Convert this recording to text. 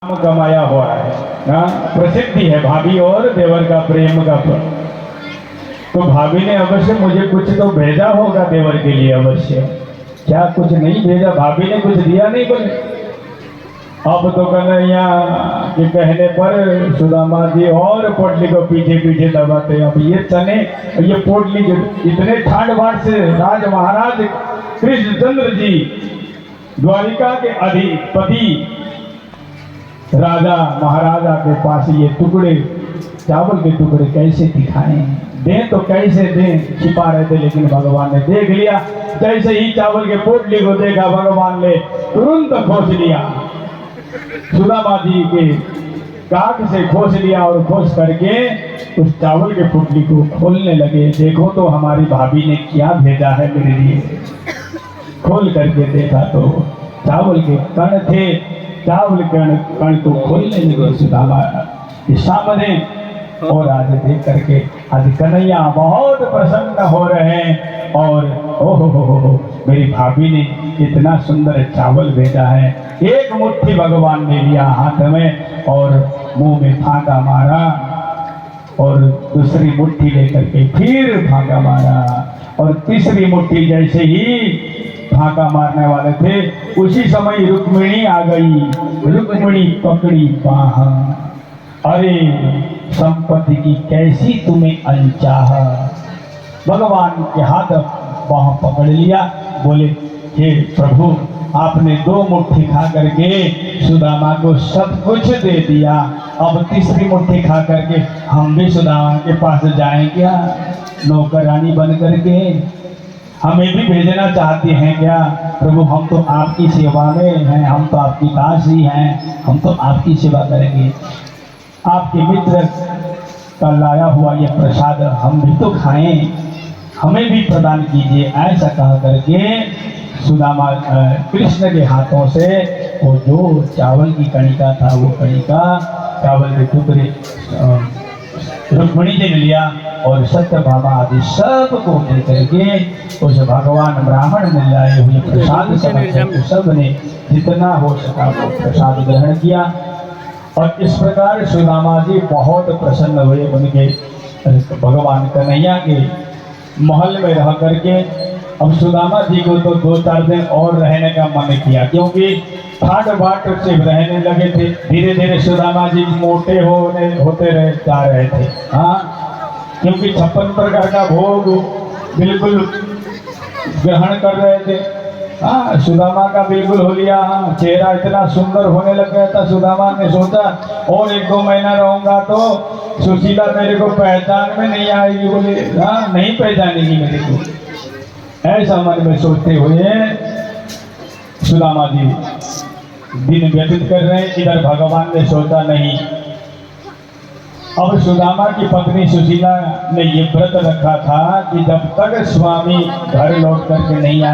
कमाया हुआ है ना, प्रसिद्धि है भाभी और देवर का प्रेम का तो भाभी ने अवश्य मुझे कुछ तो भेजा होगा देवर के लिए अवश्य। क्या कुछ नहीं भेजा? भाभी ने कुछ दिया नहीं बोले। अब तो कन्हैया के कहने पर सुदामा जी और पोटली को पीछे पीछे दबाते। अब ये चने ये पोटली इतने ठाट बाट से राज महाराज कृष्णचंद्र जी द्वारिका के अधिपति राजा महाराजा के पास ये टुकड़े चावल के टुकड़े कैसे दिखाएं, दें तो कैसे दें, छिपा रहे थे। लेकिन भगवान ने देख लिया। जैसे ही चावल के पोटली को देखा भगवान ने तुरंत खोज लिया, सुदामा जी के काट से खोज लिया और खोज करके उस चावल के पोटली को खोलने लगे। देखो तो हमारी भाभी ने क्या भेजा है मेरे लिए। खोल करके देखा तो चावल के कण थे। चावल कण को खोलने लगे सुदामा के सामने। और आज देख करके आज कन्हैया बहुत प्रसन्न हो रहे हैं। और ओहो मेरी भाभी ने इतना सुंदर चावल भेजा है। एक मुट्ठी भगवान ने लिया हाथ में और मुंह में फांका मारा और दूसरी मुट्ठी लेकर के फिर फांका मारा और तीसरी मुट्ठी जैसे ही फांका मारने वाले थे उसी समय रुक्मिणी आ गई। रुक्मिणी पकड़ी बाह, अरे संपत्ति की कैसी तुम्हें अनचाह। भगवान के हाथ बाह पकड़ लिया। बोले हे प्रभु, आपने 2 मुट्ठी खा करके सुदामा को सब कुछ दे दिया। अब तीसरी मुट्ठी खा करके हम भी सुदामा के पास जाएं क्या? नौकरानी बन करके हमें भी भेजना चाहते हैं क्या? प्रभु हम तो आपकी सेवा में हैं, हम तो आपकी दासी हैं, हम तो आपकी सेवा करेंगे। आपके मित्र का लाया हुआ यह प्रसाद हम भी तो खाएं, हमें भी प्रदान कीजिए। ऐसा कहा करके सुदामा कृष्ण के हाथों से वो जो चावल की कणिका था वो कणिका चावल के टुकड़े रुक्मिणी ने लिया और सत्यभामा आदि सब को दे करके उस भगवान ब्राह्मण ने लाए हुए प्रसाद सब ने जितना हो सका वो प्रसाद ग्रहण किया। और इस प्रकार सुदामा जी बहुत प्रसन्न हुए। उनके भगवान कन्हैया के महल में रह करके अब सुदामा जी को तो 2-4 दिन और रहने का मन किया, क्योंकि ठाट बाट से रहने लगे थे। धीरे धीरे सुदामा जी मोटे होते जा रहे थे। हाँ, क्योंकि 56 प्रकार का भोग बिल्कुल ग्रहण कर रहे थे। हाँ, सुदामा का बिल्कुल हो लिया। हाँ, चेहरा इतना सुंदर होने लग गया था। सुदामा ने सोचा और 1-2 महीना रहूंगा तो सुशीला मेरे को पहचान में नहीं आएगी। बोले हाँ, नहीं पहचानेगी मेरे को। ऐसा मन में सोचते हुए सुदामा जी दिन व्यतीत कर रहे हैं। इधर भगवान ने सोचा नहीं, अब सुदामा की पत्नी सुशीला ने ये व्रत रखा था कि जब तक स्वामी घर लौट करके नहीं आए